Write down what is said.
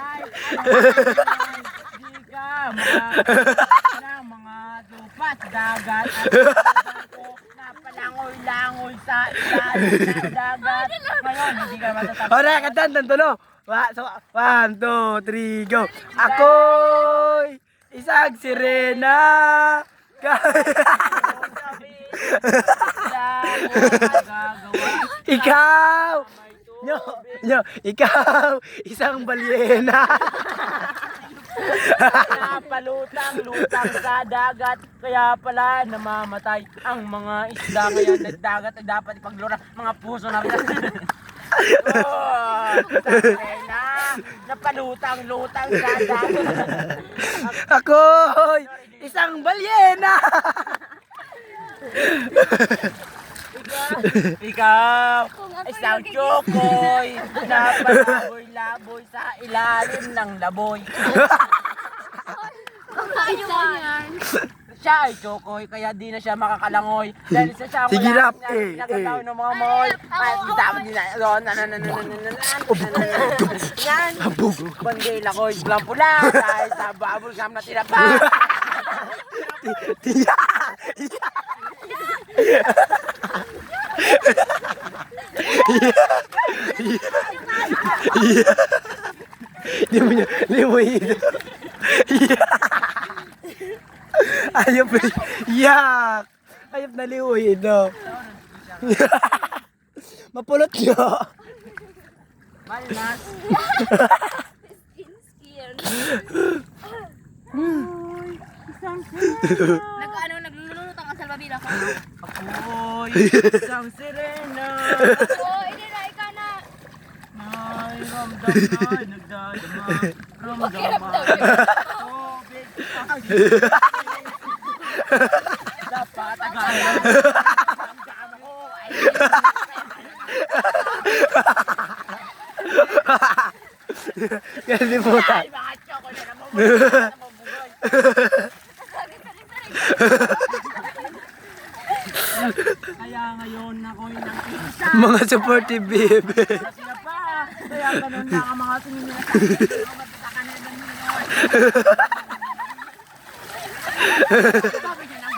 Ay, di ka makakita ng mga lupa sa dagat at ko na palangoy-langoy sa ilalim ng dagat. Ngayon, hindi ka matatapos. Ora, kantan, tanto. So, 1, 2, 3, go. Ako'y isang sirena. Ikaw! Ikaw! Isang balyena! Napalutang-lutang sa dagat, kaya pala namamatay ang mga isda ngayon sa dagat ay dapat ipaglura mga puso namin. Oh, napalutang-lutang sa dagat. Ako'y isang balyena! Ikaw, isang tsukoy na palaboy-laboy sa ilalim ng laboy. Ano yan? Siya ay tsukoy, kaya di na siya makakalangoy. Dahil sa siya Sige, rap. nagkataw ng mga moy. At dapat din na, yan. Bandila ko, islang pula, dahil sa bubble gum na tinapa. Limuhin. Ayop. Yak. Ayop na limuhin, no? Mapulot nyo. Malmas. Naglulutang ang salbabida ka. Ako'y isang sirena. Oh, hindi na, ikaw na. May ramdam na nagdadama. Tubig. Dapat agalan. Ramdam ko ay Kasi puta. ay mga tsoko na namumugay. Kaya ngayon ako'y nag-isa. Mga supportive baby. Sila pa. Kaya ganun lang ang mga sumingin na sa kanila ng minor. Sabi niya lang.